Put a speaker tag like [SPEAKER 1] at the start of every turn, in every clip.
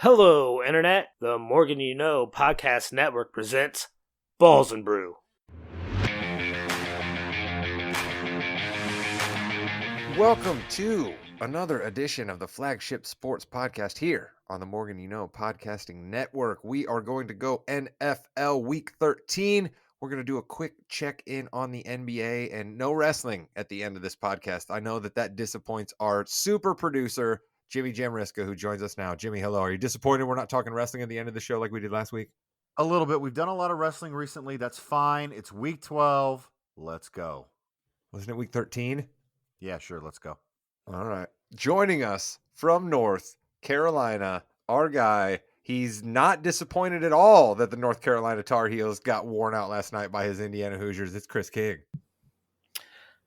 [SPEAKER 1] Hello, Internet. The Morgan You Know podcast network presents Balls and Brew.
[SPEAKER 2] Welcome to another edition of the flagship sports podcast here on the Morgan You Know podcasting network. We are going to go NFL week 13. We're going to do a quick check in on the NBA and no wrestling at the end of this podcast. I know that disappoints our super producer, Jimmy Jamriska, who joins us now. Jimmy, hello. Are you disappointed we're not talking wrestling at the end of the show like we did last week?
[SPEAKER 3] A little bit. We've done a lot of wrestling recently. That's fine. It's week 12. Let's go.
[SPEAKER 2] Wasn't it week 13?
[SPEAKER 3] Yeah, sure. Let's go.
[SPEAKER 2] All right. Joining us from North Carolina, our guy. He's not disappointed at all that the North Carolina Tar Heels got worn out last night by his Indiana Hoosiers. It's Chris King.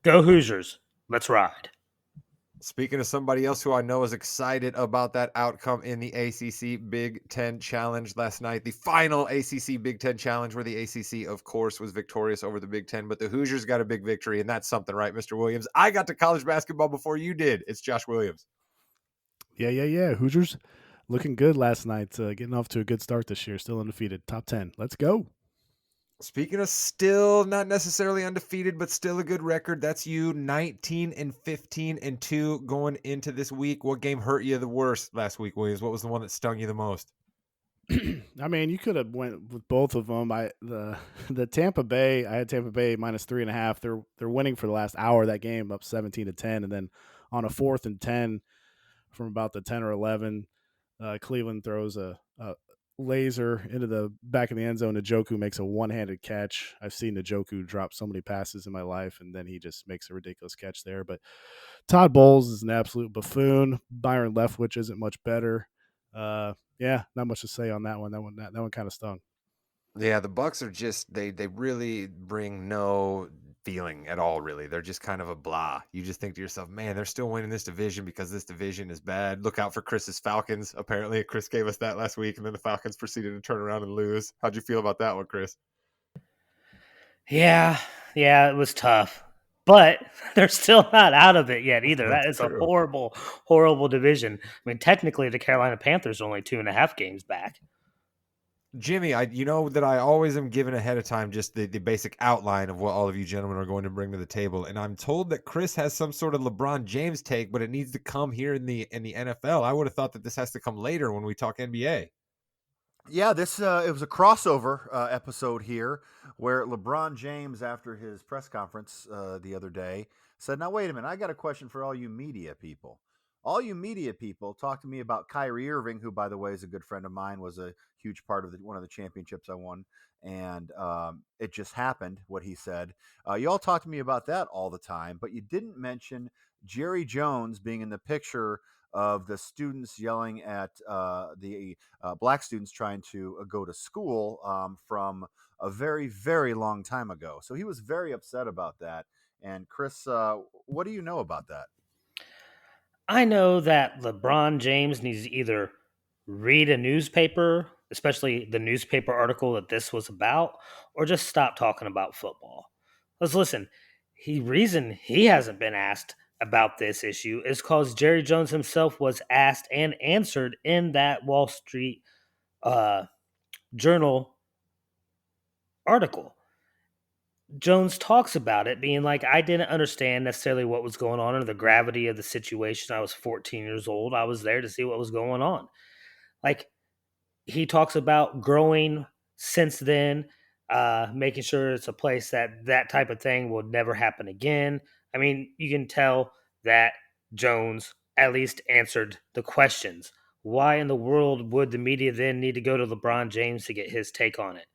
[SPEAKER 1] Go Hoosiers. Let's ride.
[SPEAKER 2] Speaking of somebody else who I know is excited about that outcome in the ACC Big Ten Challenge last night, the final ACC Big Ten Challenge where the ACC, of course, was victorious over the Big Ten, but the Hoosiers got a big victory, and that's something, right, Mr. Williams? I got to college basketball before you did. It's Josh Williams.
[SPEAKER 4] Yeah. Hoosiers looking good last night. Getting off to a good start this year. Still undefeated. Top 10. Let's go.
[SPEAKER 2] Speaking of still not necessarily undefeated, but still a good record, that's you, 19-15-2 going into this week. What game hurt you the worst last week, Williams? What was the one that stung you the most?
[SPEAKER 4] I mean, you could have went with both of them. The Tampa Bay. I had Tampa Bay minus 3.5. They're winning for the last hour of that game, up 17-10, and then on a 4th and 10 from about the 10 or 11, Cleveland throws a laser into the back of the end zone. Njoku makes a one-handed catch. I've seen Njoku drop so many passes in my life, and then he just makes a ridiculous catch there. But Todd Bowles is an absolute buffoon. Byron Leftwich isn't much better. Yeah, not much to say on that one. That one kind of stung.
[SPEAKER 2] Yeah, the Bucks are just they really bring no feeling at all, really. They're just kind of a blah. You just think to yourself, man, they're still winning this division because this division is bad. Look out for Chris's Falcons. Apparently, Chris gave us that last week, and then the Falcons proceeded to turn around and lose. How'd you feel about that one, Chris?
[SPEAKER 1] Yeah, it was tough. But they're still not out of it yet either. That
[SPEAKER 2] That's
[SPEAKER 1] is a
[SPEAKER 2] true.
[SPEAKER 1] horrible, horrible division. I mean, technically, the Carolina Panthers are only 2.5 games back.
[SPEAKER 2] Jimmy, you know that I always am given ahead of time just the basic outline of what all of you gentlemen are going to bring to the table, and I'm told that Chris has some sort of LeBron James take, but it needs to come here in the NFL. I would have thought that this has to come later when we talk NBA.
[SPEAKER 3] Yeah, this it was a crossover episode here where LeBron James, after his press conference the other day, said, "Now wait a minute, I got a question for all you media people. All you media people, talk to me about Kyrie Irving, who, by the way, is a good friend of mine, was a huge part of one of the championships I won, and it just happened. What he said, you all talk to me about that all the time, but you didn't mention Jerry Jones being in the picture." Of the students yelling at the black students trying to go to school from a very, very long time ago. So he was very upset about that. And Chris, what do you know about that?
[SPEAKER 1] I know that LeBron James needs to either read a newspaper, especially the newspaper article that this was about, or just stop talking about football. Let's listen. Reason he hasn't been asked about this issue is because Jerry Jones himself was asked and answered in that Wall Street uh, Journal article. Jones talks about it being like, I didn't understand necessarily what was going on or the gravity of the situation. I was 14 years old. I was there to see what was going on. Like, he talks about growing since then, making sure it's a place that type of thing will never happen again. I mean, you can tell that Jones at least answered the questions. Why in the world would the media then need to go to LeBron James to get his take on it?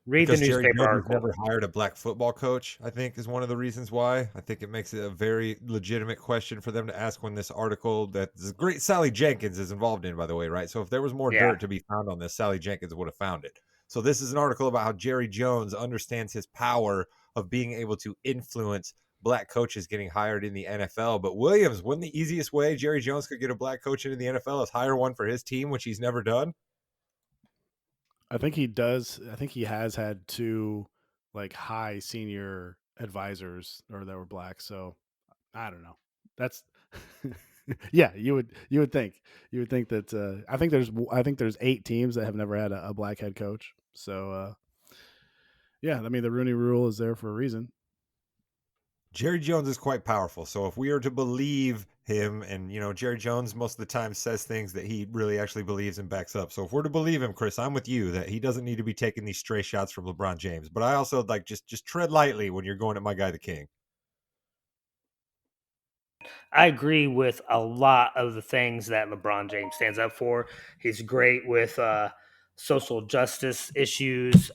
[SPEAKER 1] Read the
[SPEAKER 2] Because Jerry
[SPEAKER 1] newspaper
[SPEAKER 2] Jones has
[SPEAKER 1] article.
[SPEAKER 2] never hired a black football coach, I think, is one of the reasons why. I think it makes it a very legitimate question for them to ask when this article that the great Sally Jenkins is involved in, by the way, right? So if there was more
[SPEAKER 1] Yeah.
[SPEAKER 2] dirt to be found on this, Sally Jenkins would have found it. So this is an article about how Jerry Jones understands his power of being able to influence black coaches getting hired in the NFL. But Williams, wouldn't the easiest way Jerry Jones could get a black coach into the NFL is hire one for his team, which he's never done?
[SPEAKER 4] I think he does. I think he has had two like high senior advisors or that were black. So I don't know. That's Yeah, you would think that I think there's 8 teams that have never had a black head coach. So yeah, I mean the Rooney Rule is there for a reason.
[SPEAKER 2] Jerry Jones is quite powerful. So if we are to believe him, and Jerry Jones most of the time says things that he really actually believes and backs up. So if we're to believe him, Chris, I'm with you that he doesn't need to be taking these stray shots from LeBron James. But I also like just tread lightly when you're going at my guy, the King.
[SPEAKER 1] I agree with a lot of the things that LeBron James stands up for. He's great with social justice issues,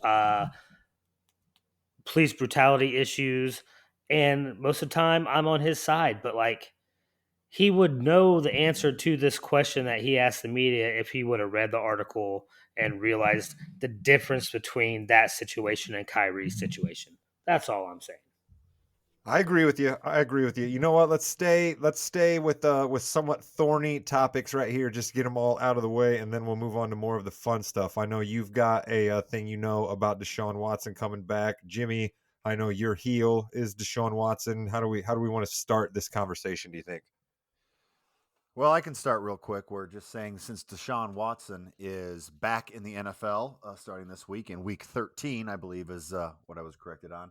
[SPEAKER 1] police brutality issues, and most of the time I'm on his side. But like, he would know the answer to this question that he asked the media if he would have read the article and realized the difference between that situation and Kyrie's situation. That's all I'm saying.
[SPEAKER 2] I agree with you. I agree with you. You know what? Let's stay with somewhat thorny topics right here. Just get them all out of the way, and then we'll move on to more of the fun stuff. I know you've got a thing about Deshaun Watson coming back, Jimmy. I know your heel is Deshaun Watson. How do we want to start this conversation? Do you think?
[SPEAKER 3] Well, I can start real quick. We're just saying since Deshaun Watson is back in the NFL starting this week in week 13, I believe is what I was corrected on.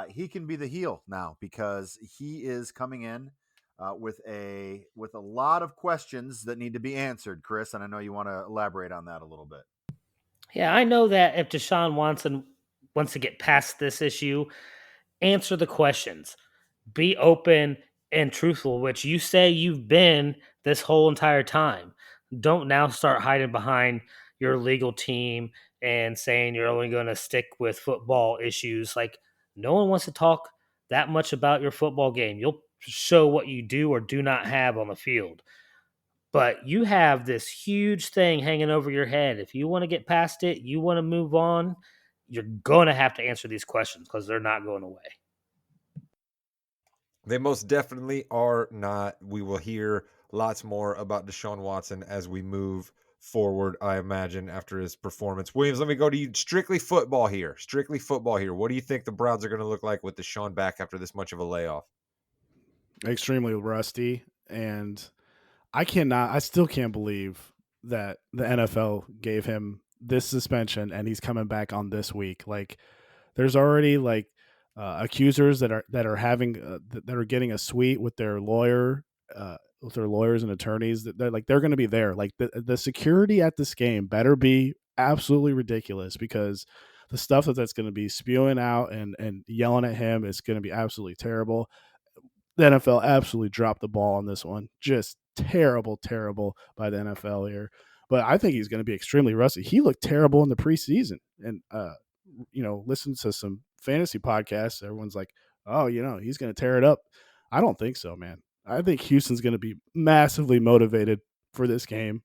[SPEAKER 3] He can be the heel now because he is coming in with a lot of questions that need to be answered, Chris. And I know you want to elaborate on that a little bit.
[SPEAKER 1] Yeah, I know that if Deshaun Watson wants to get past this issue, answer the questions, be open and truthful, which you say you've been this whole entire time. Don't now start hiding behind your legal team and saying you're only going to stick with football issues. Like, no one wants to talk that much about your football game. You'll show what you do or do not have on the field. But you have this huge thing hanging over your head. If you want to get past it, you want to move on, you're going to have to answer these questions because they're not going away.
[SPEAKER 2] They most definitely are not. We will hear lots more about Deshaun Watson as we move forward, I imagine, after his performance. Williams, let me go to you. Strictly football here. Strictly football here. What do you think the Browns are going to look like with Deshaun back after this much of a layoff?
[SPEAKER 4] Extremely rusty, and I still can't believe that the NFL gave him this suspension and he's coming back on this week. Like, there's already like accusers that are having that are getting a suite with their lawyers and attorneys. They're going to be there. Like the security at this game better be absolutely ridiculous because the stuff that's going to be spewing out and yelling at him is going to be absolutely terrible. The NFL absolutely dropped the ball on this one. Just terrible, terrible by the NFL here. But I think he's going to be extremely rusty. He looked terrible in the preseason, and listen to some fantasy podcasts. Everyone's like, "Oh, he's going to tear it up." I don't think so, man. I think Houston's going to be massively motivated for this game,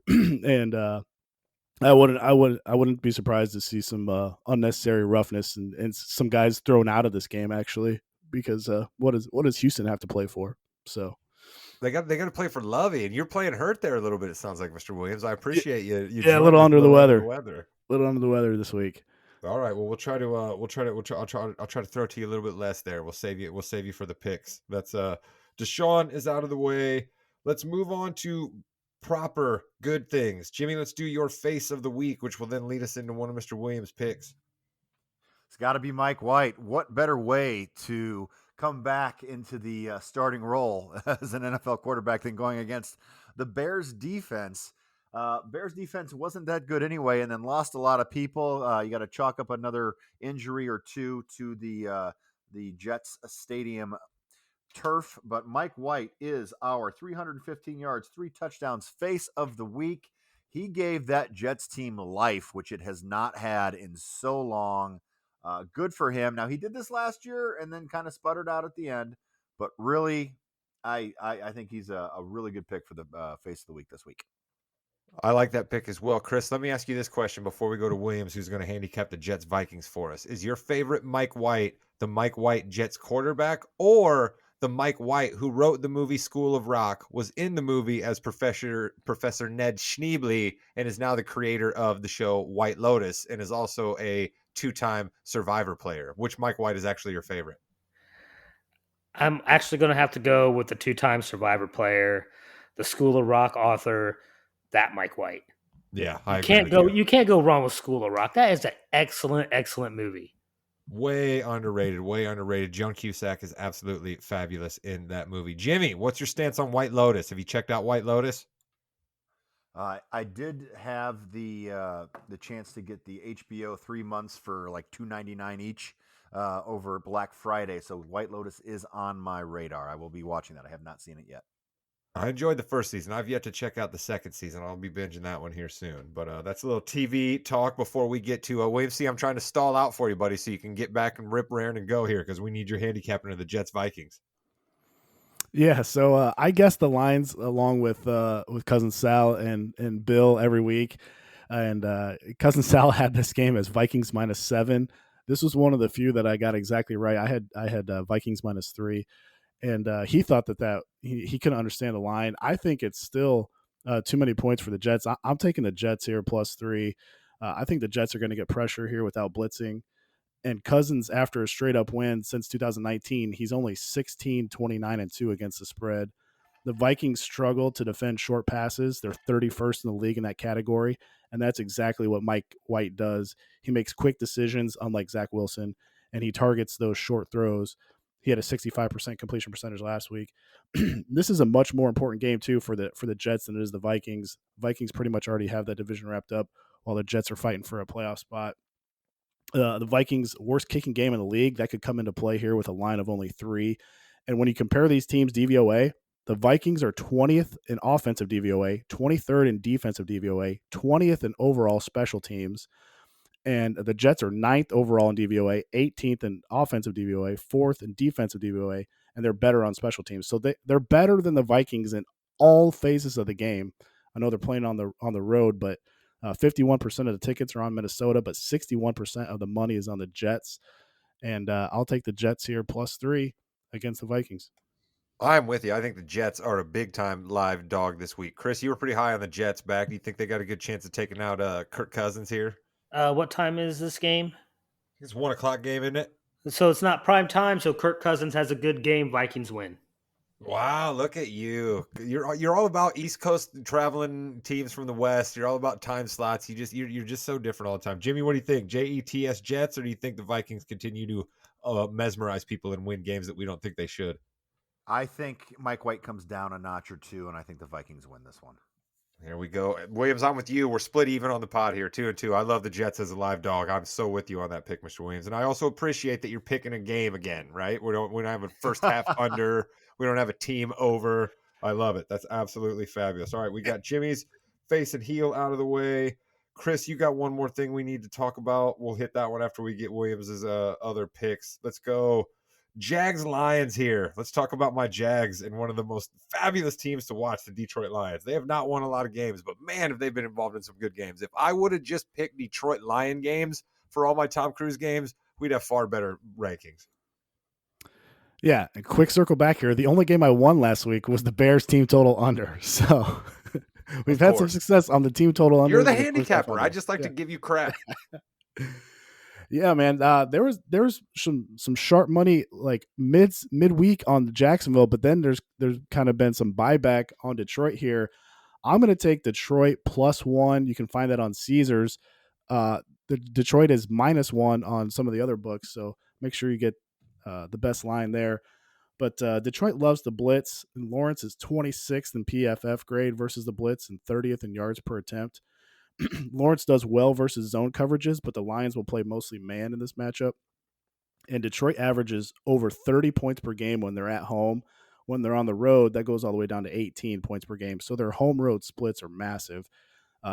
[SPEAKER 4] and I wouldn't be surprised to see some unnecessary roughness and some guys thrown out of this game actually because what does Houston have to play for? So
[SPEAKER 2] They got to play for Lovey, and you're playing hurt there a little bit. It sounds like, Mr. Williams. I appreciate you
[SPEAKER 4] yeah, a
[SPEAKER 2] joining
[SPEAKER 4] little
[SPEAKER 2] us
[SPEAKER 4] under
[SPEAKER 2] a
[SPEAKER 4] the
[SPEAKER 2] little under the
[SPEAKER 4] weather,
[SPEAKER 2] weather.
[SPEAKER 4] this week.
[SPEAKER 2] All right. Well, I'll try to throw it to you a little bit less there. We'll save you for the picks. That's Deshaun is out of the way. Let's move on to proper good things. Jimmy, let's do your face of the week, which will then lead us into one of Mr. Williams' picks.
[SPEAKER 3] It's got to be Mike White. What better way to come back into the starting role as an NFL quarterback than going against the Bears defense? Bears defense wasn't that good anyway, and then lost a lot of people. You got to chalk up another injury or two to the Jets stadium turf. But Mike White is our 315 yards, 3 touchdowns face of the week. He gave that Jets team life, which it has not had in so long. Good for him. Now, he did this last year and then kind of sputtered out at the end. But really, I think he's a really good pick for the face of the week this week.
[SPEAKER 2] I like that pick as well. Chris, let me ask you this question before we go to Williams, who's going to handicap the Jets Vikings for us. Is your favorite Mike White the Mike White Jets quarterback, or the Mike White who wrote the movie School of Rock, was in the movie as Professor Ned Schneebly, and is now the creator of the show White Lotus, and is also a 2-time Survivor player? Which Mike White is actually your favorite?
[SPEAKER 1] I'm actually going to have to go with the two-time Survivor player, the School of Rock author, that Mike White.
[SPEAKER 2] Yeah,
[SPEAKER 1] You
[SPEAKER 2] I agree
[SPEAKER 1] can't
[SPEAKER 2] with
[SPEAKER 1] go
[SPEAKER 2] you.
[SPEAKER 1] you can't go wrong with School of Rock. That is an excellent, excellent movie.
[SPEAKER 2] Way underrated, way underrated. John Cusack is absolutely fabulous in that movie. Jimmy, what's your stance on White Lotus? Have you checked out White Lotus?
[SPEAKER 3] I did have the chance to get the HBO 3 months for like $2.99 each over Black Friday. So White Lotus is on my radar. I will be watching that. I have not seen it yet.
[SPEAKER 2] I enjoyed the first season. I've yet to check out the second season. I'll be binging that one here soon. But that's a little TV talk before we get to William C. I'm trying to stall out for you, buddy, so you can get back and rip raring and go here because we need your handicap into the Jets Vikings.
[SPEAKER 4] Yeah, so I guess the lines along with cousin Sal and Bill every week, and cousin Sal had this game as Vikings -7. This was one of the few that I got exactly right. I had Vikings -3, and he thought that he couldn't understand the line. I think it's still too many points for the Jets. I'm taking the Jets here +3. I think the Jets are going to get pressure here without blitzing. And Cousins, after a straight up win since 2019, he's only 16-29-2 against the spread. The Vikings struggle to defend short passes. They're 31st in the league in that category. And that's exactly what Mike White does. He makes quick decisions, unlike Zach Wilson, and he targets those short throws. He had a 65% completion percentage last week. This is a much more important game, too, for the Jets than it is the Vikings. Vikings pretty much already have that division wrapped up while the Jets are fighting for a playoff spot. The Vikings' worst kicking game in the league, that could come into play here with a line of only 3. And when you compare these teams DVOA, the Vikings are 20th in offensive DVOA, 23rd in defensive DVOA, 20th in overall special teams. And the Jets are 9th overall in DVOA, 18th in offensive DVOA, 4th in defensive DVOA, and they're better on special teams. So they're better than the Vikings in all phases of the game. I know they're playing on the road, but 51% of the tickets are on Minnesota, but 61% of the money is on the Jets. And I'll take the Jets here +3 against the Vikings.
[SPEAKER 2] I'm with you. I think the Jets are a big time live dog this week. Chris, you were pretty high on the Jets back. Do you think they got a good chance of taking out Kirk Cousins here?
[SPEAKER 1] What time is this game?
[SPEAKER 2] It's 1 o'clock game, isn't it?
[SPEAKER 1] So it's not prime time. So Kirk Cousins has a good game. Vikings win.
[SPEAKER 2] Wow, look at you. You're all about East Coast traveling teams from the West. You're all about time slots. You're just so different all the time. Jimmy, what do you think? Jets Jets, or do you think the Vikings continue to mesmerize people and win games that we don't think they should?
[SPEAKER 3] I think Mike White comes down a notch or two, and I think the Vikings win this one.
[SPEAKER 2] Here we go. Williams, I'm with you. We're split even on the pod here, 2-2. I love the Jets as a live dog. I'm so with you on that pick, Mr. Williams. And I also appreciate that you're picking a game again, right? We don't have a first half under. We don't have a team over. I love it. That's absolutely fabulous. All right, we got Jimmy's face and heel out of the way. Chris, you got one more thing we need to talk about. We'll hit that one after we get Williams's other picks. Let's go. Jags Lions here. Let's talk about my Jags and one of the most fabulous teams to watch, the Detroit Lions. They have not won a lot of games, but man, have they been involved in some good games. If I would have just picked Detroit Lion games for all my Tom Cruise games, we'd have far better rankings.
[SPEAKER 4] Yeah, a quick circle back here. The only game I won last week was the Bears team total under. So we've had some success on the team total under.
[SPEAKER 2] You're the handicapper. I just like to give you crap.
[SPEAKER 4] Yeah, man. There was some sharp money like midweek on Jacksonville, but then there's kind of been some buyback on Detroit here. I'm going to take Detroit +1. You can find that on Caesars. The Detroit is -1 on some of the other books, so make sure you get the best line there. But Detroit loves the blitz, and Lawrence is 26th in PFF grade versus the blitz and 30th in yards per attempt. Lawrence does well versus zone coverages, but the Lions will play mostly man in this matchup. And Detroit averages over 30 points per game when they're at home. When they're on the road, that goes all the way down to 18 points per game. So their home road splits are massive.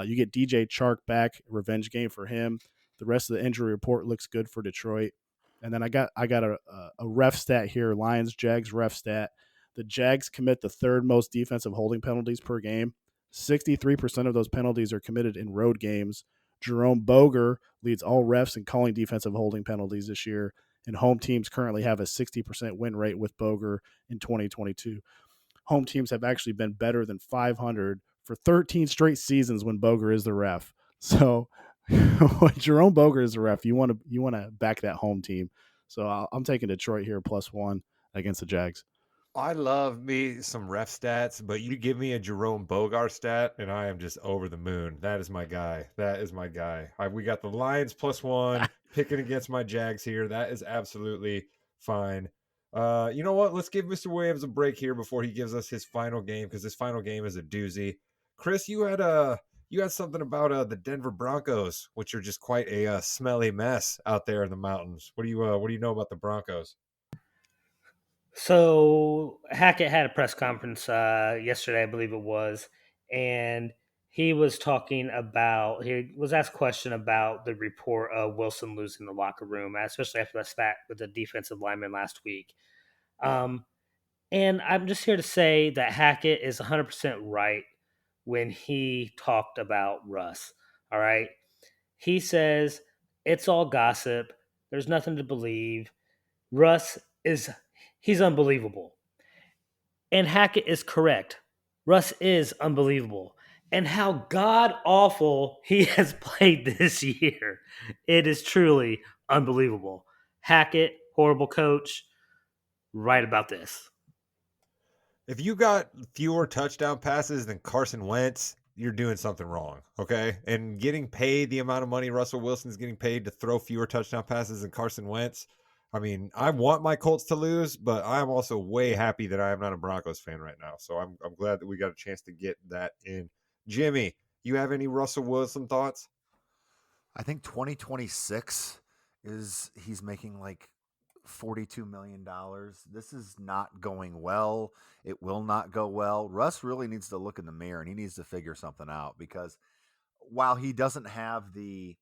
[SPEAKER 4] You get DJ Chark back, revenge game for him. The rest of the injury report looks good for Detroit. And then I got a ref stat here, Lions Jags ref stat. The Jags commit the third most defensive holding penalties per game. 63% of those penalties are committed in road games. Jerome Boger leads all refs in calling defensive holding penalties this year, and home teams currently have a 60% win rate with Boger in 2022. Home teams have actually been better than 500 for 13 straight seasons when Boger is the ref. So when Jerome Boger is the ref, you want to back that home team. So I'm taking Detroit here +1 against the Jags.
[SPEAKER 2] I love me some ref stats, but you give me a Jerome Bogart stat, and I am just over the moon. That is my guy. That is my guy. We got the Lions +1 picking against my Jags here. That is absolutely fine. You know what? Let's give Mr. Williams a break here before he gives us his final game, because his final game is a doozy. Chris, you had something about the Denver Broncos, which are just quite a smelly mess out there in the mountains. What do you know about the Broncos?
[SPEAKER 1] So Hackett had a press conference yesterday, I believe it was, and he was asked a question about the report of Wilson losing the locker room, especially after that spat with the defensive lineman last week. Um, and I'm just here to say that Hackett is 100% right when he talked about Russ. All right. He says it's all gossip. There's nothing to believe. Russ is he's unbelievable. And Hackett is correct. Russ is unbelievable. And how god awful he has played this year. It is truly unbelievable. Hackett, horrible coach, right about this.
[SPEAKER 2] If you got fewer touchdown passes than Carson Wentz, you're doing something wrong, okay? And getting paid the amount of money Russell Wilson's getting paid to throw fewer touchdown passes than Carson Wentz. I mean, I want my Colts to lose, but I'm also way happy that I am not a Broncos fan right now. So I'm glad that we got a chance to get that in. Jimmy, you have any Russell Wilson thoughts?
[SPEAKER 3] I think 2026 is he's making like $42 million. This is not going well. It will not go well. Russ really needs to look in the mirror and he needs to figure something out, because while he doesn't have the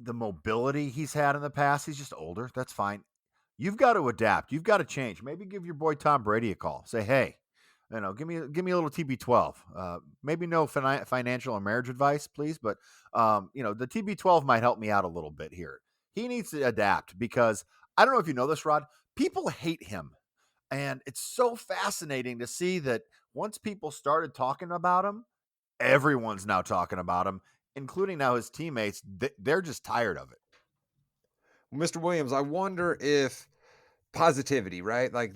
[SPEAKER 3] mobility he's had in the past, he's just older. That's fine. You've got to adapt. You've got to change. Maybe give your boy Tom Brady a call. Say, hey, give me a little TB12. Maybe no financial or marriage advice, please, but the TB12 might help me out a little bit here. He needs to adapt, because I don't know if you know this, Rod. People hate him, and it's so fascinating to see that once people started talking about him, everyone's now talking about him, including now his teammates. They're just tired of it.
[SPEAKER 2] Mr. Williams, I wonder if positivity, right? Like,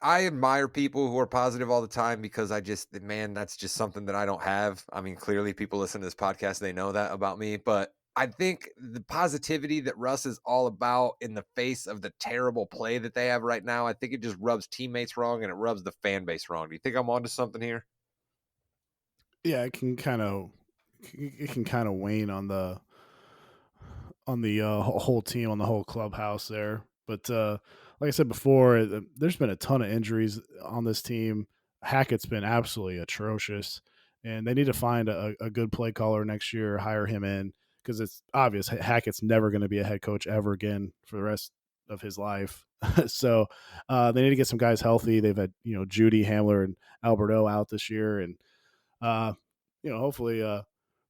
[SPEAKER 2] I admire people who are positive all the time, because that's just something that I don't have. I mean, clearly people listen to this podcast, they know that about me, but I think the positivity that Russ is all about in the face of the terrible play that they have right now, I think it just rubs teammates wrong and it rubs the fan base wrong. Do you think I'm onto something here?
[SPEAKER 4] Yeah, it can kind of wane on the whole team, on the whole clubhouse there. But like I said before, there's been a ton of injuries on this team. Hackett's been absolutely atrocious, and they need to find a good play caller next year, hire him in, because it's obvious Hackett's never going to be a head coach ever again for the rest of his life. So they need to get some guys healthy. They've had Judy, Hamler, and Alberto out this year, and uh, hopefully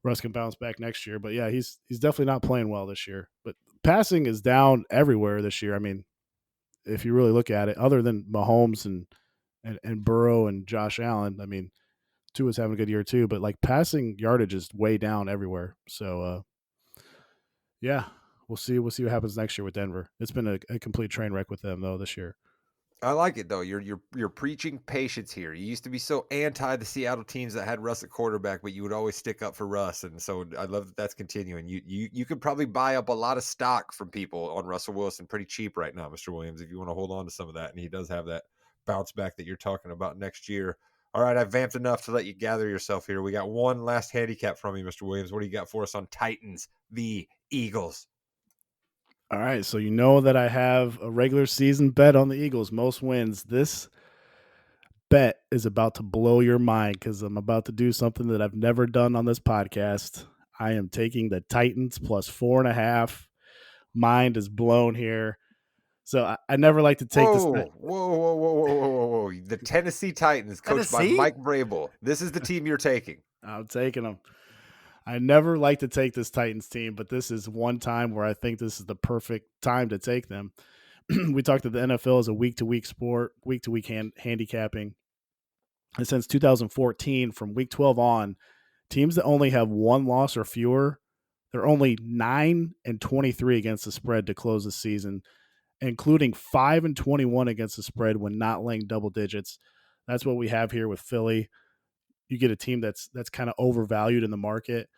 [SPEAKER 4] Russ can bounce back next year. But yeah, he's definitely not playing well this year. But passing is down everywhere this year. I mean, if you really look at it, other than Mahomes and Burrow and Josh Allen, I mean, Tua's having a good year too. But like passing yardage is way down everywhere. So yeah, we'll see. We'll see what happens next year with Denver. It's been a complete train wreck with them though this year.
[SPEAKER 2] I like it though. You're preaching patience here. You used to be so anti the Seattle teams that had Russ at quarterback, but you would always stick up for Russ, and so I love that that's continuing. You could probably buy up a lot of stock from people on Russell Wilson pretty cheap right now, Mr. Williams, if you want to hold on to some of that. And he does have that bounce back that you're talking about next year. All right, I've vamped enough to let you gather yourself here. We got one last handicap from you, Mr. Williams. What do you got for us on Titans v. Eagles?
[SPEAKER 4] All right, so you know that I have a regular season bet on the Eagles, most wins. This bet is about to blow your mind, because I'm about to do something that I've never done on this podcast. I am taking the Titans plus 4.5. Mind is blown here. So I never like to take this.
[SPEAKER 2] Whoa. The Tennessee Titans, coached by
[SPEAKER 3] Tennessee?
[SPEAKER 2] Mike Vrabel. This is the team you're taking.
[SPEAKER 4] I'm taking them. I never like to take this Titans team, but this is one time where I think this is the perfect time to take them. We talked that the NFL is a week-to-week sport, week-to-week handicapping. And since 2014, from week 12 on, teams that only have one loss or fewer, they're only 9-23 against the spread to close the season. including 5-21 against the spread when not laying double digits. That's what we have here with Philly. You get a team that's kind of overvalued in the market.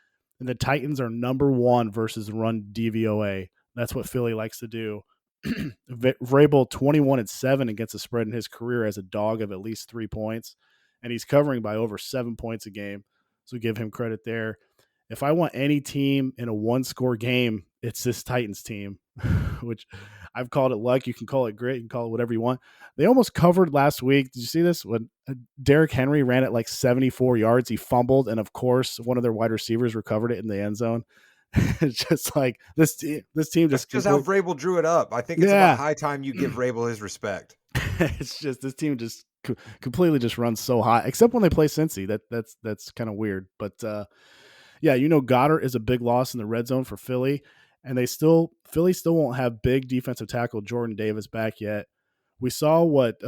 [SPEAKER 4] And the Titans are number one versus run DVOA. That's what Philly likes to do. Vrabel 21-7 against the spread in his career as a dog of at least 3 points, and he's covering by over 7 points a game. So give him credit there. If I want any team in a one-score game, it's this Titans team, which I've called it luck. You can call it grit. You can call it whatever you want. They almost covered last week. Did you see this? When Derrick Henry ran it like 74 yards, he fumbled, and of course, one of their wide receivers recovered it in the end zone. It's just like this team
[SPEAKER 2] That's
[SPEAKER 4] just
[SPEAKER 2] just how Vrabel drew it up. I think it's
[SPEAKER 4] Yeah.
[SPEAKER 2] about high time you give Vrabel his respect.
[SPEAKER 4] It's just this team just completely just runs so hot, except when they play Cincy. That's kind of weird. But yeah, Goddard is a big loss in the red zone for Philly, and Philly still won't have big defensive tackle Jordan Davis back yet. We saw what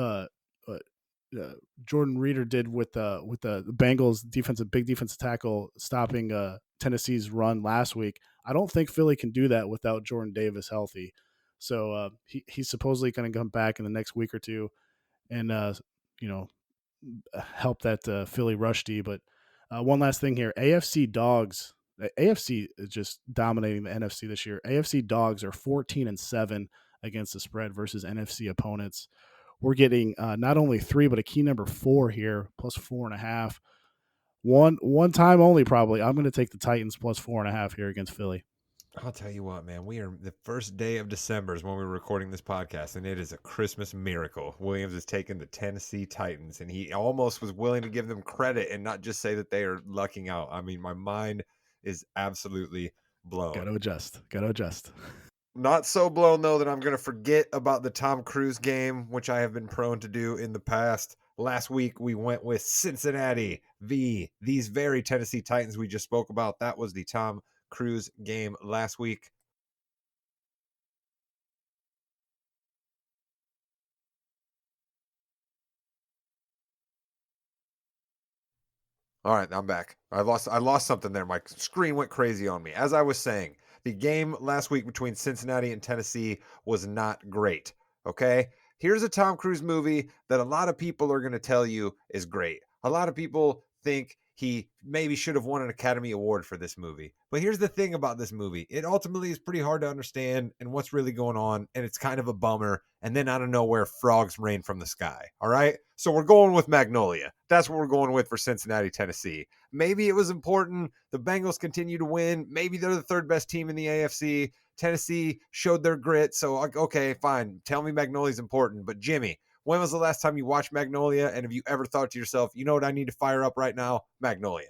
[SPEAKER 4] Jordan Reeder did with the Bengals big defensive tackle stopping Tennessee's run last week. I don't think Philly can do that without Jordan Davis healthy. So he's supposedly going to come back in the next week or two and help that Philly rush D. But one last thing here, AFC dogs. The AFC is just dominating the NFC this year. AFC dogs are 14-7 against the spread versus NFC opponents. We're getting not only 3, but a key number 4 here, plus 4.5. One time only, probably. I'm going to take the Titans plus 4.5 here against Philly.
[SPEAKER 2] I'll tell you what, man. We are the first day of December is when we're recording this podcast, and it is a Christmas miracle. Williams is taking the Tennessee Titans, and he almost was willing to give them credit and not just say that they are lucking out. I mean, my mind is absolutely blown.
[SPEAKER 4] Got to adjust.
[SPEAKER 2] Not so blown, though, that I'm going to forget about the Tom Cruise game, which I have been prone to do in the past. Last week, we went with Cincinnati v. these very Tennessee Titans we just spoke about. That was the Tom Cruise game last week. All right, I'm back. I lost something there. My screen went crazy on me. As I was saying, the game last week between Cincinnati and Tennessee was not great. Okay? Here's a Tom Cruise movie that a lot of people are going to tell you is great. A lot of people think he maybe should have won an Academy Award for this movie. But here's the thing about this movie. It ultimately is pretty hard to understand and what's really going on, and it's kind of a bummer. And then out of nowhere, frogs rain from the sky. All right? So we're going with Magnolia. That's what we're going with for Cincinnati, Tennessee. Maybe it was important. The Bengals continue to win. Maybe they're the third best team in the AFC. Tennessee showed their grit. So, okay, fine. Tell me Magnolia's important. But Jimmy, when was the last time you watched Magnolia? And have you ever thought to yourself, you know what I need to fire up right now? Magnolia.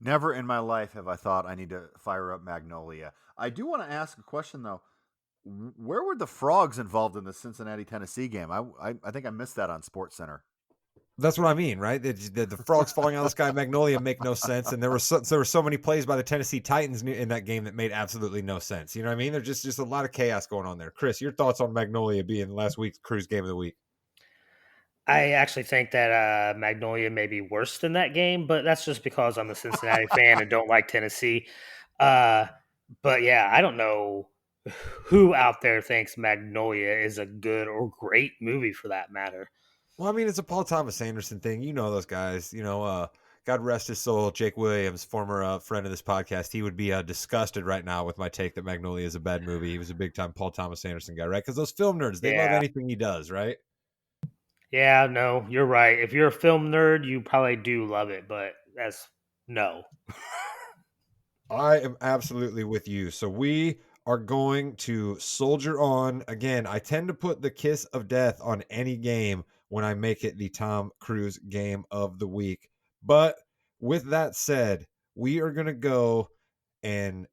[SPEAKER 3] Never in my life have I thought I need to fire up Magnolia. I do want to ask a question, though. Where were the frogs involved in the Cincinnati, Tennessee game? I think I missed that on Sports Center.
[SPEAKER 2] That's what I mean, right? The frogs falling out of the sky, Magnolia make no sense, and there were so many plays by the Tennessee Titans in that game that made absolutely no sense. You know what I mean? There's just a lot of chaos going on there. Chris, your thoughts on Magnolia being last week's Cruise game of the week?
[SPEAKER 1] I actually think that Magnolia may be worse than that game, but that's just because I'm a Cincinnati fan and don't like Tennessee. But yeah, I don't know who out there thinks Magnolia is a good or great movie for that matter.
[SPEAKER 2] Well, I mean, it's a Paul Thomas Anderson thing. You know those guys. God rest his soul, Jake Williams, former friend of this podcast. He would be disgusted right now with my take that Magnolia is a bad movie. He was a big-time Paul Thomas Anderson guy, right? Because those film nerds, they love anything he does, right?
[SPEAKER 1] Yeah, no, you're right. If you're a film nerd, you probably do love it, but no.
[SPEAKER 2] I am absolutely with you. So we are going to soldier on. Again, I tend to put the kiss of death on any game when I make it the Tom Cruise game of the week. But with that said, we are going to go and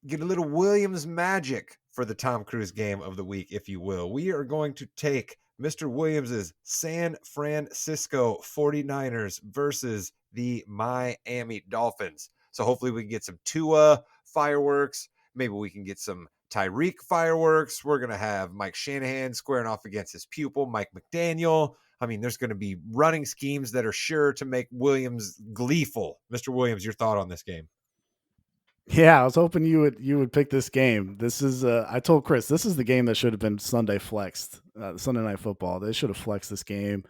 [SPEAKER 2] get a little Williams magic for the Tom Cruise game of the week, if you will. We are going to take Mr. Williams's San Francisco 49ers versus the Miami Dolphins. So hopefully we can get some Tua fireworks. Maybe we can get some Tyreek fireworks. We're going to have Mike Shanahan squaring off against his pupil, Mike McDaniel. I mean, there's going to be running schemes that are sure to make Williams gleeful. Mr. Williams, your thought on this game?
[SPEAKER 4] Yeah, I was hoping you would pick this game. This is I told Chris this is the game that should have been Sunday flexed, Sunday Night Football. They should have flexed this game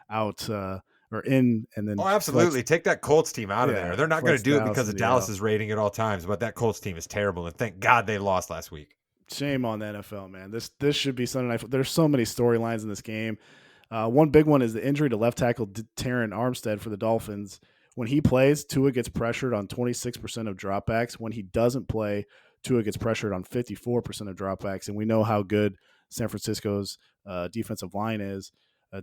[SPEAKER 4] out or in and
[SPEAKER 2] Oh,
[SPEAKER 4] then flexed.
[SPEAKER 2] absolutely. Take that Colts team out of there.
[SPEAKER 4] Yeah,
[SPEAKER 2] They're not going to
[SPEAKER 4] flexed
[SPEAKER 2] do it
[SPEAKER 4] Dallas
[SPEAKER 2] because
[SPEAKER 4] and
[SPEAKER 2] of
[SPEAKER 4] the out.
[SPEAKER 2] Dallas's rating at all times, but that Colts team is terrible, and thank God they lost last week.
[SPEAKER 4] Shame on the NFL, man. This should be Sunday night. There's so many storylines in this game. One big one is the injury to left tackle Terran Armstead for the Dolphins. When he plays, Tua gets pressured on 26% of dropbacks. When he doesn't play, Tua gets pressured on 54% of dropbacks. And we know how good San Francisco's defensive line is.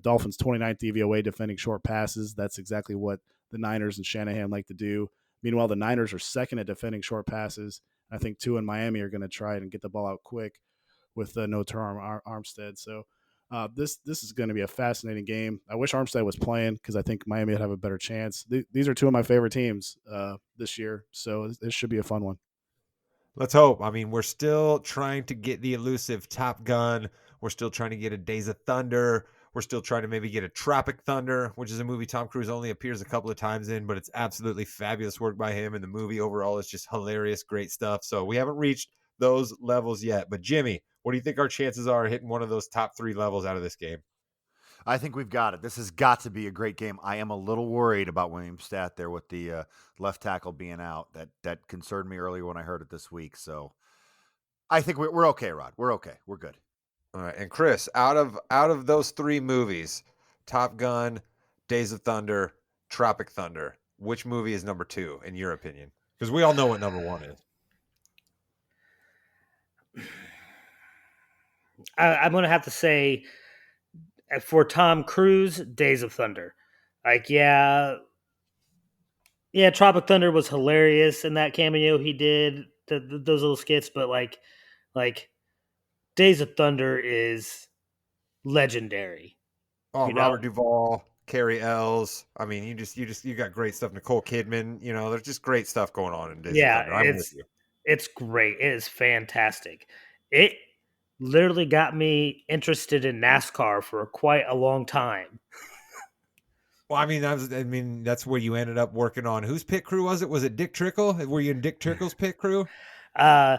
[SPEAKER 4] Dolphins 29th DVOA defending short passes. That's exactly what the Niners and Shanahan like to do. Meanwhile, the Niners are second at defending short passes. I think Tua and Miami are going to try and get the ball out quick with no term Armstead. So this is going to be a fascinating game. I wish Armstead was playing because I think Miami would have a better chance. These are two of my favorite teams this year, so this should be a fun one.
[SPEAKER 2] Let's hope. I mean, we're still trying to get the elusive Top Gun. We're still trying to get a Days of Thunder. We're still trying to maybe get a Tropic Thunder, which is a movie Tom Cruise only appears a couple of times in, but it's absolutely fabulous work by him. And the movie overall is just hilarious, great stuff. So we haven't reached those levels yet. But Jimmy, what do you think our chances are hitting one of those top 3 levels out of this game?
[SPEAKER 3] I think we've got it. This has got to be a great game. I am a little worried about Williams-Stat there with the left tackle being out. That concerned me earlier when I heard it this week. So I think we're okay, Rod. We're okay. We're good.
[SPEAKER 2] All right, and Chris, out of those 3 movies, Top Gun, Days of Thunder, Tropic Thunder, which movie is number 2 in your opinion? Because we all know what number 1 is.
[SPEAKER 1] I'm going to have to say for Tom Cruise, Days of Thunder. Like, yeah, Tropic Thunder was hilarious in that cameo he did, those little skits, but like Days of Thunder is legendary.
[SPEAKER 2] Oh,
[SPEAKER 1] You know,
[SPEAKER 2] Robert Duvall, Carrie Ells. I mean, you got great stuff. Nicole Kidman. You know, there's just great stuff going on in Days of
[SPEAKER 1] yeah,
[SPEAKER 2] Thunder. I'm with you.
[SPEAKER 1] it's great. It is fantastic. It literally got me interested in NASCAR for quite a long time.
[SPEAKER 2] Well, I mean, that's where you ended up working on. Whose pit crew was it? Was it Dick Trickle? Were you in Dick Trickle's pit crew?
[SPEAKER 1] Uh,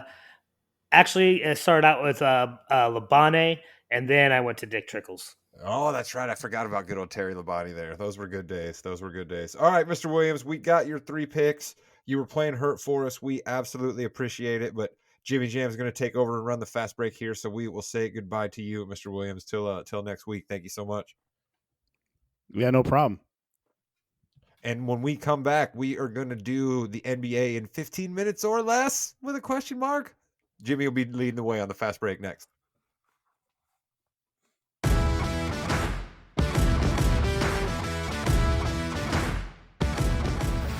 [SPEAKER 1] Actually, it started out with Labane, and then I went to Dick Trickles.
[SPEAKER 2] Oh, that's right. I forgot about good old Terry Labonte there. Those were good days. Those were good days. All right, Mr. Williams, we got your 3 picks. You were playing hurt for us. We absolutely appreciate it. But Jimmy Jam is going to take over and run the fast break here. So we will say goodbye to you, Mr. Williams, till next week. Thank you so much.
[SPEAKER 4] Yeah, no problem.
[SPEAKER 2] And when we come back, we are going to do the NBA in 15 minutes or less with a question mark. Jimmy will be leading the way on the fast break next.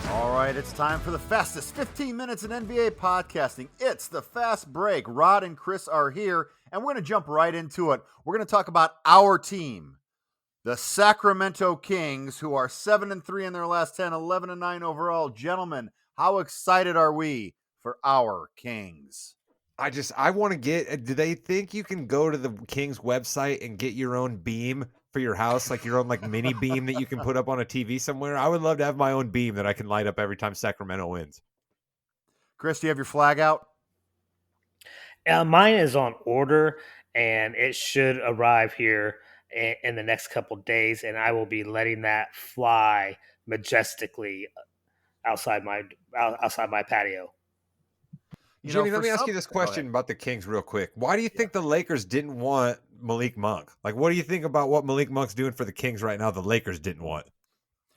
[SPEAKER 3] All right, it's time for the fastest 15 minutes in NBA podcasting. It's the fast break. Rod and Chris are here, and we're going to jump right into it. We're going to talk about our team, the Sacramento Kings, who are 7-3 in their last 10, 11-9 overall. Gentlemen, how excited are we for our Kings?
[SPEAKER 2] I want to get, do they think you can go to the Kings website and get your own beam for your house, like your own like mini beam that you can put up on a TV somewhere? I would love to have my own beam that I can light up every time Sacramento wins.
[SPEAKER 3] Chris, do you have your flag out?
[SPEAKER 1] Mine is on order, and it should arrive here in the next couple days, and I will be letting that fly majestically outside my patio.
[SPEAKER 2] Jimmy, let me ask you this question about the Kings real quick. Why do you think the Lakers didn't want Malik Monk? Like, what do you think about what Malik Monk's doing for the Kings right now the Lakers didn't want?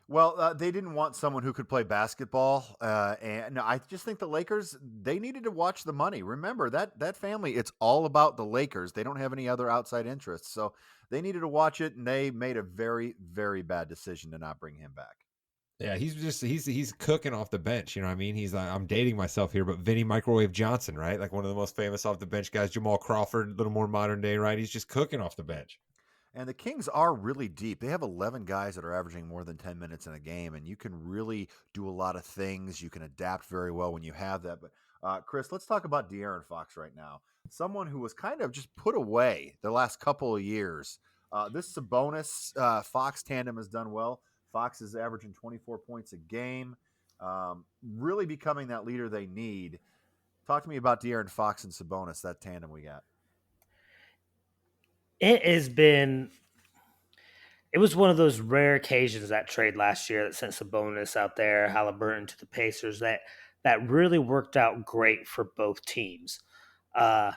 [SPEAKER 3] Well, they didn't want someone who could play basketball. And no, I just think the Lakers, they needed to watch the money. Remember, that family, it's all about the Lakers. They don't have any other outside interests. So they needed to watch it, and they made a very, very bad decision to not bring him back.
[SPEAKER 2] Yeah, he's cooking off the bench. You know what I mean? He's like, I'm dating myself here, but Vinny Microwave Johnson, right? Like one of the most famous off the bench guys, Jamal Crawford, a little more modern day, right? He's just cooking off the bench.
[SPEAKER 3] And the Kings are really deep. They have 11 guys that are averaging more than 10 minutes in a game, and you can really do a lot of things. You can adapt very well when you have that. But, Chris, let's talk about De'Aaron Fox right now. Someone who was kind of just put away the last couple of years. This Sabonis Fox tandem has done well. Fox is averaging 24 points a game. really becoming that leader they need. Talk to me about De'Aaron Fox and Sabonis, that tandem we got.
[SPEAKER 1] It was one of those rare occasions, that trade last year that sent Sabonis out there, Halliburton to the Pacers, that really worked out great for both teams. Uh,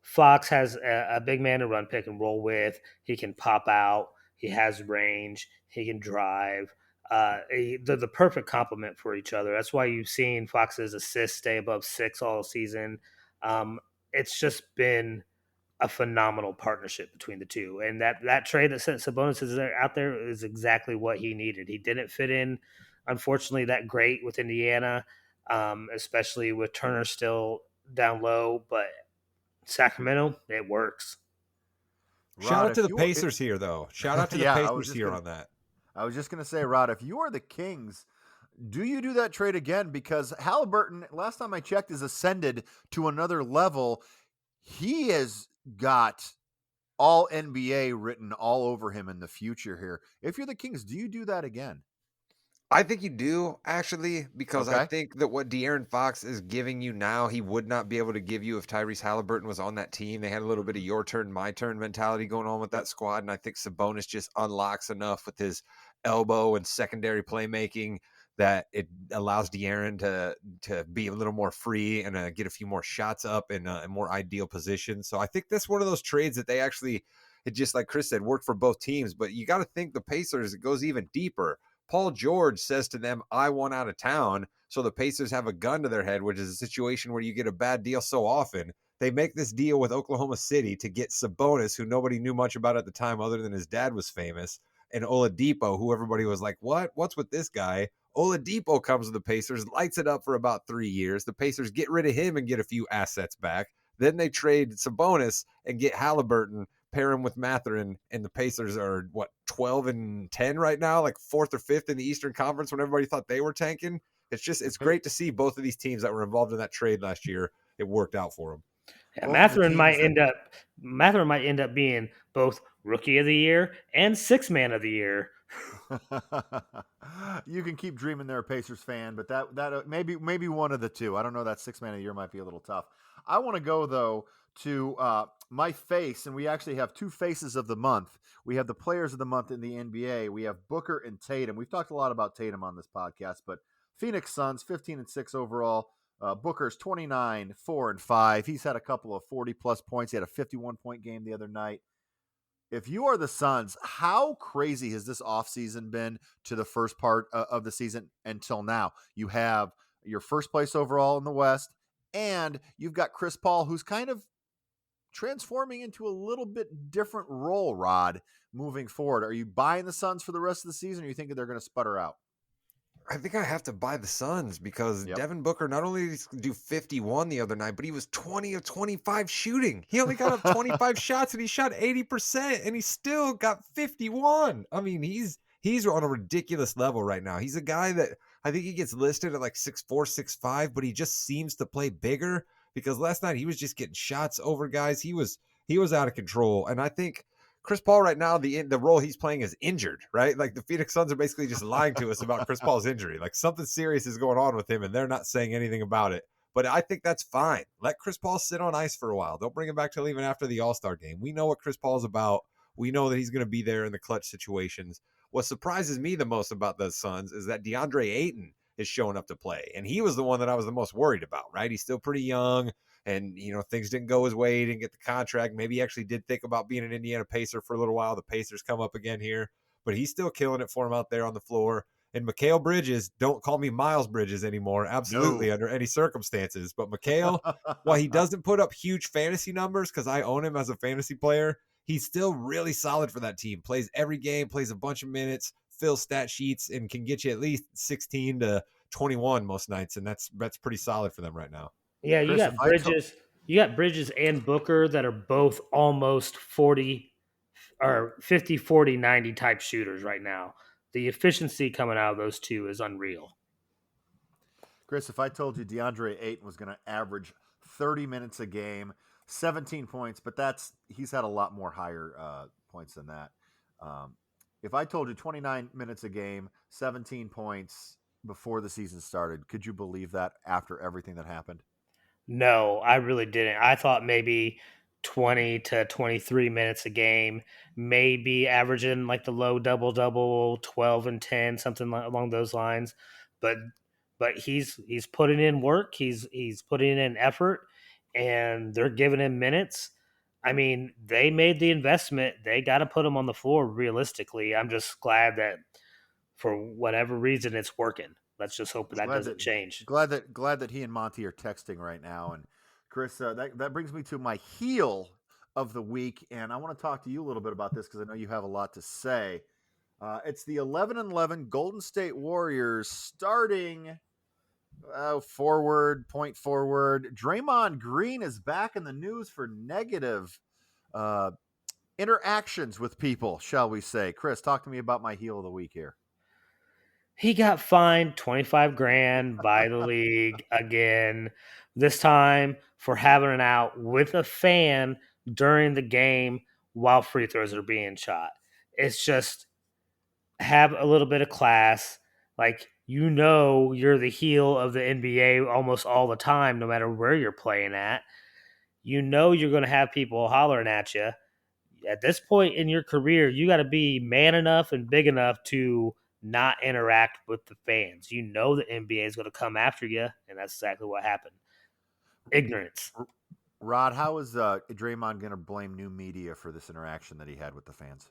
[SPEAKER 1] Fox has a big man to run pick and roll with. He can pop out. He has range. He can drive. They're the perfect complement for each other. That's why you've seen Fox's assists stay above 6 all season. It's just been a phenomenal partnership between the two. And that trade that sent Sabonis out there is exactly what he needed. He didn't fit in, unfortunately, that great with Indiana, especially with Turner still down low. But Sacramento, it works.
[SPEAKER 2] Shout
[SPEAKER 3] Rod,
[SPEAKER 2] out to
[SPEAKER 3] if
[SPEAKER 2] the
[SPEAKER 3] you
[SPEAKER 2] Pacers here, though. Shout out to the
[SPEAKER 3] yeah,
[SPEAKER 2] Pacers here on that.
[SPEAKER 3] I was just gonna say, Rod, if you are the Kings, do you do that trade again? Because Halliburton, last time I checked, is ascended to another level. He has got all NBA written all over him in the future here. If you're the Kings, do you do that again?
[SPEAKER 2] I think you do, actually, because I
[SPEAKER 3] Okay.
[SPEAKER 2] think that what De'Aaron Fox is giving you now, he would not be able to give you if Tyrese Halliburton was on that team. They had a little bit of
[SPEAKER 3] Mhm.
[SPEAKER 2] your turn, my turn mentality going on with that
[SPEAKER 3] Yep.
[SPEAKER 2] squad. And I think Sabonis just unlocks enough with his elbow and secondary playmaking that it allows De'Aaron to be a little more free and get a few more shots up in a more ideal position. So I think that's one of those trades that they actually, it just like Chris said, worked for both teams. But you got to think the Pacers, it goes even deeper. Paul George says to them, I want out of town. So the Pacers have a gun to their head, which is a situation where you get a bad deal so often. They make this deal with Oklahoma City to get Sabonis, who nobody knew much about at the time other than his dad was famous, and Oladipo, who everybody was like, what? What's with this guy? Oladipo comes to the Pacers, lights it up for about 3 years. The Pacers get rid of him and get a few assets back. Then they trade Sabonis and get Halliburton, pair him with Matherin, and the Pacers are 12-10 right now, like fourth or fifth in the Eastern Conference when everybody thought they were tanking. It's great to see both of these teams that were involved in that trade last year. It worked out for them.
[SPEAKER 1] Yeah,
[SPEAKER 3] Both of the teams that
[SPEAKER 1] Matherin might end up being both rookie of the year and six man of the year.
[SPEAKER 3] you can keep dreaming they're a Pacers fan, but that maybe one of the two. I don't know. That 6 man a year might be a little tough. I want to go though to my face, and we actually have two faces of the month. We have the players of the month in the NBA. We have Booker and Tatum. We've talked a lot about Tatum on this podcast, but Phoenix Suns 15-6 overall. Booker's 29, 4-5. He's had a couple of 40+ points. He had a 51-point game the other night. If you are the Suns, how crazy has this offseason been to the first part of the season until now? You have your first place overall in the West, and you've got Chris Paul, who's kind of transforming into a little bit different role, Rod, moving forward. Are you buying the Suns for the rest of the season, or are you thinking they're going to sputter out?
[SPEAKER 2] I think I have to buy the Suns because
[SPEAKER 3] Yep.
[SPEAKER 2] Devin Booker not only did he do 51 the other night, but he was 20 of 25 shooting. He only got up 25 shots and he shot 80% and he still got 51. I mean, he's on a ridiculous level right now. He's a guy that I think he gets listed at like 6'4", 6'5", but he just seems to play bigger because last night he was just getting shots over guys. He was out of control. And I think Chris Paul right now, the role he's playing is injured, right? Like the Phoenix Suns are basically just lying to us about Chris Paul's injury. Like something serious is going on with him, and they're not saying anything about it. But I think that's fine. Let Chris Paul sit on ice for a while. Don't bring him back till even after the All-Star game. We know what Chris Paul's about. We know that he's going to be there in the clutch situations. What surprises me the most about the Suns is that DeAndre Ayton is showing up to play. And he was the one that I was the most worried about, right? He's still pretty young. And, things didn't go his way. He didn't get the contract. Maybe he actually did think about being an Indiana Pacer for a little while. The Pacers come up again here. But he's still killing it for him out there on the floor. And Mikal Bridges, don't call me Miles Bridges anymore. Absolutely,
[SPEAKER 3] No.
[SPEAKER 2] under any circumstances. But Mikal, while he doesn't put up huge fantasy numbers, because I own him as a fantasy player, he's still really solid for that team. Plays every game, plays a bunch of minutes, fills stat sheets, and can get you at least 16 to 21 most nights. And that's pretty solid for them right now.
[SPEAKER 1] Yeah, you
[SPEAKER 3] Chris, if
[SPEAKER 1] got
[SPEAKER 3] I told
[SPEAKER 1] Bridges. You got Bridges and Booker that are both almost 40 or 50, 40, 90 type shooters right now. The efficiency coming out of those two is unreal.
[SPEAKER 3] Chris, if I told you DeAndre Ayton was going to average 30 minutes a game, 17 points, but he's had a lot more higher points than that. If I told you 29 minutes a game, 17 points, before the season started. Could you believe that after everything that happened?
[SPEAKER 1] No, I really didn't. I thought maybe 20 to 23 minutes a game, maybe averaging like the low double double, 12 and 10, something along those lines. But he's putting in work, he's putting in effort, and they're giving him minutes. I mean, they made the investment. They got to put him on the floor realistically. I'm just glad that for whatever reason it's working. Let's just hope that
[SPEAKER 3] Glad that
[SPEAKER 1] doesn't change.
[SPEAKER 3] glad that he and Monty are texting right now. And Chris, that brings me to my heel of the week, and I want to talk to you a little bit about this because I know you have a lot to say. It's the 11-11 Golden State Warriors starting point forward. Draymond Green is back in the news for negative uh, interactions with people, shall we say? Chris, talk to me about my heel of the week here.
[SPEAKER 1] He got fined 25 grand by the league again, this time for having an out with a fan during the game while free throws are being shot. It's just have a little bit of class. Like, you're the heel of the NBA almost all the time, no matter where you're playing at. You're going to have people hollering at you. At this point in your career, you got to be man enough and big enough to not interact with the fans. The NBA is going to come after you, and that's exactly what happened. Ignorance.
[SPEAKER 3] Rod, how is Draymond going to blame new media for this interaction that he had with the fans?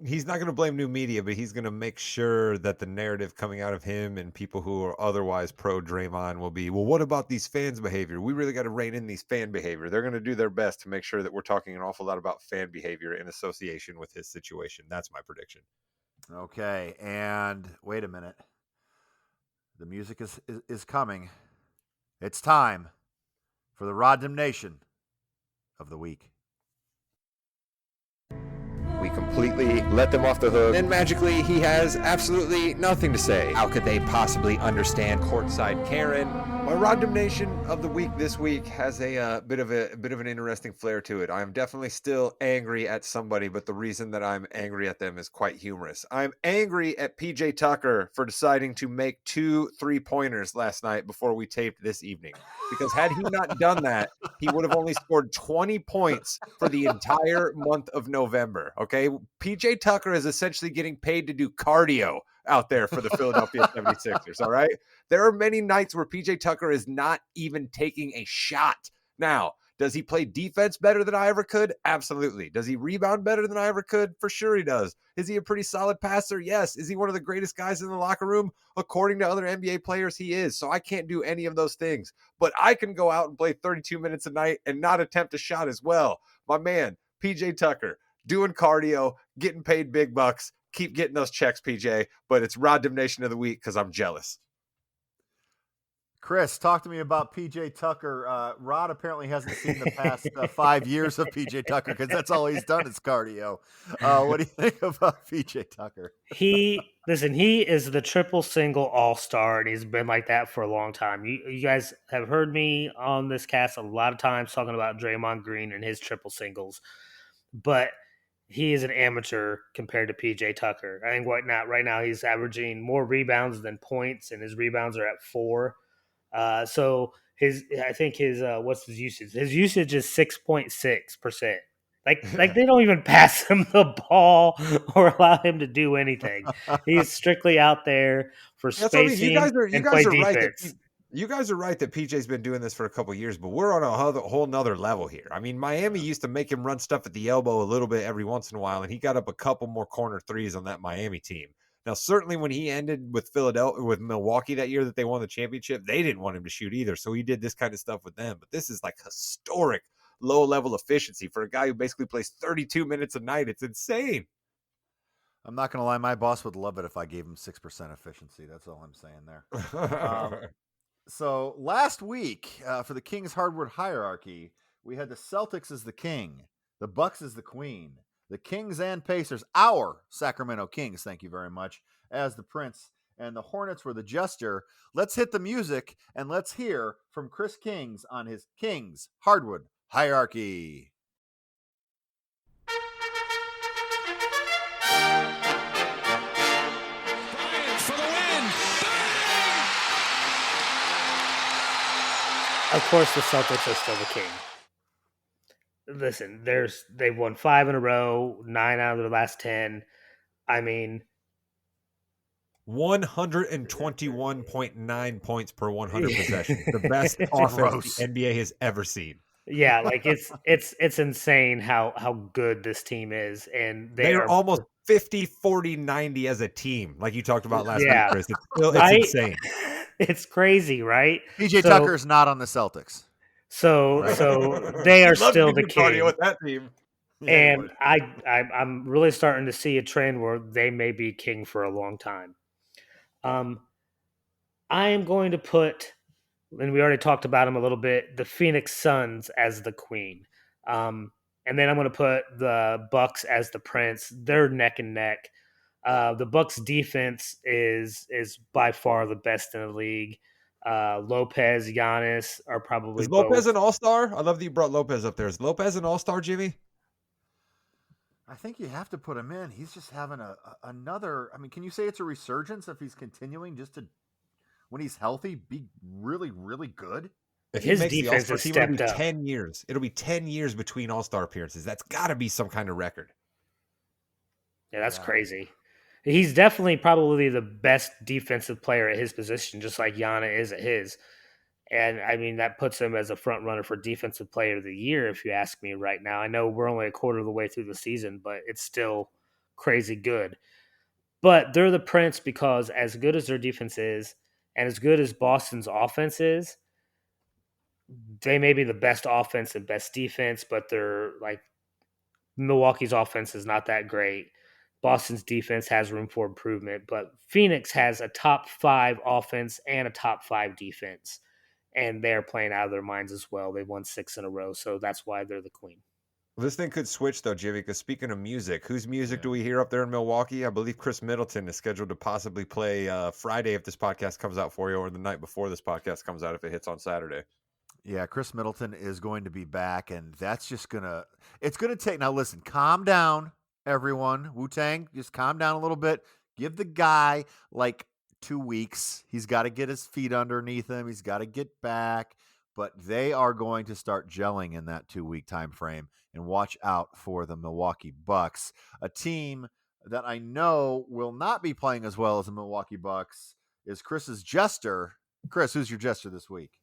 [SPEAKER 2] He's not going to blame new media, but he's going to make sure that the narrative coming out of him and people who are otherwise pro Draymond will be, well, what about these fans' behavior? We really got to rein in these fan behavior. They're going to do their best to make sure that we're talking an awful lot about fan behavior in association with his situation. That's my prediction.
[SPEAKER 3] Okay, and wait a minute. The music is coming. It's time for the Rod Damnation of the week.
[SPEAKER 2] We completely let them off the hook. And magically, he has absolutely nothing to say. How could they possibly understand courtside Karen? My Rod Damnation of the week this week has a bit of an interesting flair to it. I am definitely still angry at somebody, but the reason that I'm angry at them is quite humorous. I'm angry at PJ Tucker for deciding to make 2 3-pointers last night before we taped this evening. Because had he not done that, he would have only scored 20 points for the entire month of November. Okay. PJ Tucker is essentially getting paid to do cardio out there for the Philadelphia 76ers. All right. There are many nights where PJ Tucker is not even taking a shot. Now, does he play defense better than I ever could? Absolutely. Does he rebound better than I ever could? For sure he does. Is he a pretty solid passer? Yes. Is he one of the greatest guys in the locker room? According to other NBA players, he is. So I can't do any of those things. But I can go out and play 32 minutes a night and not attempt a shot as well. My man, PJ Tucker, doing cardio, getting paid big bucks. Keep getting those checks, PJ. But it's Rod Damnation of the week because I'm jealous.
[SPEAKER 3] Chris, talk to me about PJ Tucker. Rod apparently hasn't seen the past 5 years of PJ Tucker because that's all he's done is cardio. What do you think about PJ Tucker?
[SPEAKER 1] He is the triple single all-star, and he's been like that for a long time. You guys have heard me on this cast a lot of times talking about Draymond Green and his triple singles, but he is an amateur compared to PJ Tucker. I think right now he's averaging more rebounds than points, and his rebounds are at 4. So I think his what's his usage? His usage is 6.6%. Like they don't even pass him the ball or allow him to do anything. He's strictly out there for
[SPEAKER 2] That's what I mean.
[SPEAKER 1] spacing and play defense.
[SPEAKER 2] You guys are right that PJ's been doing this for a couple of years, but we're on a whole nother level here. I mean, Miami used to make him run stuff at the elbow a little bit every once in a while, and he got up a couple more corner threes on that Miami team. Now, certainly when he ended with Milwaukee that year that they won the championship, they didn't want him to shoot either. So he did this kind of stuff with them. But this is like historic low level efficiency for a guy who basically plays 32 minutes a night. It's insane.
[SPEAKER 3] I'm not going to lie. My boss would love it if I gave him 6% efficiency. That's all I'm saying there. So last week for the King's hardwood hierarchy, we had the Celtics as the king, the Bucks as the queen, the Kings and Pacers, our Sacramento Kings, thank you very much, as the prince, and the Hornets were the jester. Let's hit the music and let's hear from Chris Kings on his Kings hardwood hierarchy.
[SPEAKER 5] Bryant for the win.
[SPEAKER 1] Of course, the Celtics are still the king. Listen, they've won 5 in a row, 9 out of their last 10. I mean,
[SPEAKER 2] 121.9 points per 100 possessions. The best offense the
[SPEAKER 3] Gross.
[SPEAKER 2] NBA has ever seen.
[SPEAKER 1] yeah, like it's insane how good this team is, and they
[SPEAKER 2] They're
[SPEAKER 1] are
[SPEAKER 2] almost 50, 40, 90 as a team, like you talked about last week,
[SPEAKER 1] yeah,
[SPEAKER 2] Chris. It's
[SPEAKER 1] right.
[SPEAKER 2] insane.
[SPEAKER 1] It's crazy, right?
[SPEAKER 3] PJ
[SPEAKER 1] So
[SPEAKER 3] Tucker is not on the Celtics.
[SPEAKER 1] so
[SPEAKER 3] Right?
[SPEAKER 1] so they are
[SPEAKER 2] He'd love to
[SPEAKER 1] still
[SPEAKER 2] do
[SPEAKER 1] the
[SPEAKER 2] good cardio
[SPEAKER 1] king,
[SPEAKER 2] with that team.
[SPEAKER 3] Yeah, he
[SPEAKER 1] and
[SPEAKER 3] would.
[SPEAKER 1] I'm really starting to see a trend where they may be king for a long time. Um, I am going to put, and we already talked about them a little bit, the Phoenix Suns as the queen. And then I'm going to put the Bucks as the prince. They're neck and neck. The Bucks defense is by far the best in the league. Lopez, Giannis are probably
[SPEAKER 2] Is Lopez
[SPEAKER 1] both.
[SPEAKER 2] an all-star? I love that you brought Lopez up there. Is Lopez an all-star, Jimmy?
[SPEAKER 3] I think you have to put him in. He's just having another. I mean, can you say it's a resurgence if he's continuing just to, when he's healthy, be really, really good?
[SPEAKER 2] If he
[SPEAKER 1] His
[SPEAKER 2] makes the
[SPEAKER 1] defense
[SPEAKER 2] all-star
[SPEAKER 1] has
[SPEAKER 2] team, it'll be
[SPEAKER 1] stepped up.
[SPEAKER 2] 10 years. It'll be 10 years between all-star appearances. That's got to be some kind of record.
[SPEAKER 1] Yeah, that's
[SPEAKER 3] Yeah.
[SPEAKER 1] crazy. He's definitely probably the best defensive player at his position, just like Yana is at his. And I mean, that puts him as a front runner for defensive player of the year, if you ask me right now. I know we're only a quarter of the way through the season, but it's still crazy good. But they're the Prince because as good as their defense is, and as good as Boston's offense is, they may be the best offense and best defense, but they're like Milwaukee's offense is not that great. Boston's defense has room for improvement, but Phoenix has a top 5 offense and a top 5 defense, and they're playing out of their minds as well. They won 6 in a row, so that's why they're the queen.
[SPEAKER 2] This thing could switch though, Jimmy, because speaking of music, whose music
[SPEAKER 3] Yeah.
[SPEAKER 2] do we hear up there in Milwaukee? I believe Chris Middleton is scheduled to possibly play Friday if this podcast comes out for you, or the night before this podcast comes out if it hits on Saturday.
[SPEAKER 3] Yeah, Chris Middleton is going to be back, and that's just it's gonna take. Now, listen, calm down, everyone. Wu-Tang, just calm down a little bit. Give the guy like 2 weeks. He's got to get his feet underneath him. He's got to get back. But they are going to start gelling in that 2 week time frame, and watch out for the Milwaukee Bucks, a team that I know will not be playing as well as the Milwaukee Bucks. Is Chris's jester? Chris, who's your jester this week?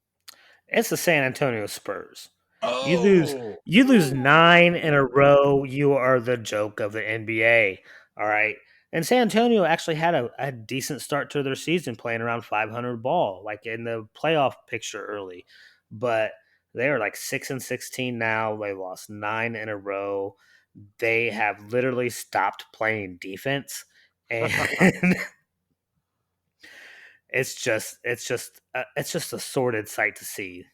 [SPEAKER 1] It's the San Antonio Spurs. You lose
[SPEAKER 2] Oh,
[SPEAKER 1] you lose 9 in a row, you are the joke of the NBA. All right. And San Antonio actually had a decent start to their season playing around 500 ball, like in the playoff picture early. But they are like 6 and 16 now. They lost 9 in a row. They have literally stopped playing defense, and it's just a sordid sight to see.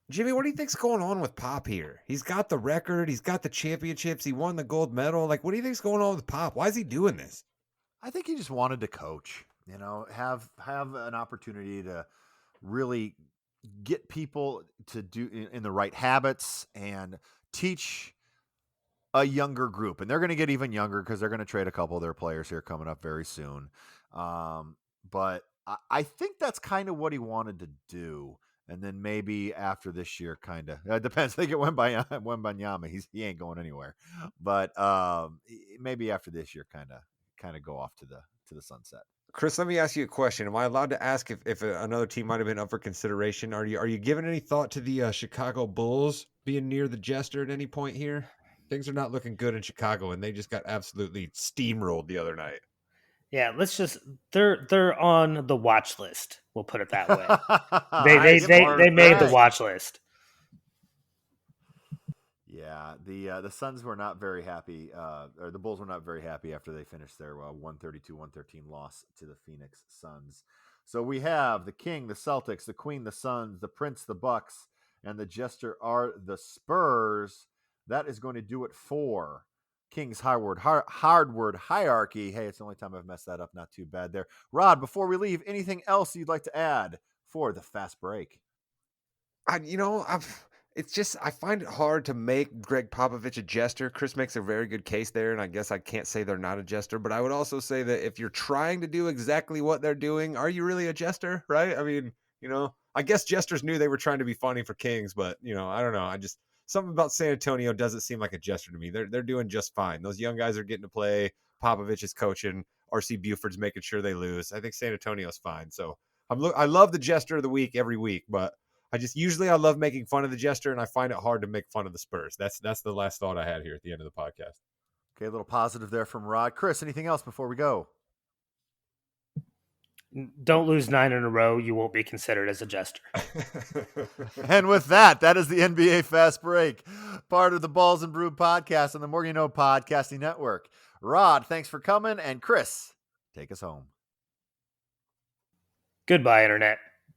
[SPEAKER 2] Jimmy, what do you think's going on with Pop here? He's got the record. He's got the championships. He won the gold medal. Like, what do you think's going on with Pop? Why is he doing this?
[SPEAKER 3] I think he just wanted to coach, have an opportunity to really get people to do in the right habits and teach a younger group. And they're going to get even younger because they're going to trade a couple of their players here coming up very soon. But I think that's kind of what he wanted to do. And then maybe after this year, kind of it depends. They get Wembanyama. He ain't going anywhere. But maybe after this year, kind of go off to the sunset.
[SPEAKER 2] Chris, let me ask you a question. Am I allowed to ask if another team might have been up for consideration? Are you giving any thought to the Chicago Bulls being near the jester at any point here? Things are not looking good in Chicago, and they just got absolutely steamrolled the other night.
[SPEAKER 1] Yeah, they're on the watch list. We'll put it that way. They
[SPEAKER 3] High
[SPEAKER 1] they they
[SPEAKER 3] smart.
[SPEAKER 1] they made the
[SPEAKER 3] Right.
[SPEAKER 1] watch list.
[SPEAKER 3] Yeah, the Suns were not very happy, or the Bulls were not very happy after they finished their 132-113 loss to the Phoenix Suns. So we have the King, the Celtics, the Queen, the Suns, the Prince, the Bucks, and the Jester are the Spurs. That is going to do it for King's Hardword hierarchy. Hey, it's the only time I've messed that up. Not too bad there. Rod, before we leave, anything else you'd like to add for the fast break?
[SPEAKER 2] It's just I find it hard to make Greg Popovich a jester. Chris makes a very good case there, and I guess I can't say they're not a jester, but I would also say that if you're trying to do exactly what they're doing, are you really a jester, right? I mean, I guess jesters knew they were trying to be funny for Kings, but I don't know. Something about San Antonio doesn't seem like a jester to me. They're doing just fine. Those young guys are getting to play. Popovich is coaching. RC Buford's making sure they lose. I think San Antonio's fine. So I love the jester of the week every week, but I love making fun of the jester, and I find it hard to make fun of the Spurs. That's the last thought I had here at the end of the podcast.
[SPEAKER 3] Okay, a little positive there from Rod. Chris, anything else before we go?
[SPEAKER 1] Don't lose 9 in a row. You won't be considered as a jester.
[SPEAKER 3] And with that is the NBA Fast Break, part of the Balls and Brew podcast on the Morgan You Know Podcasting Network. Rod, thanks for coming. And Chris, take us home.
[SPEAKER 1] Goodbye, Internet.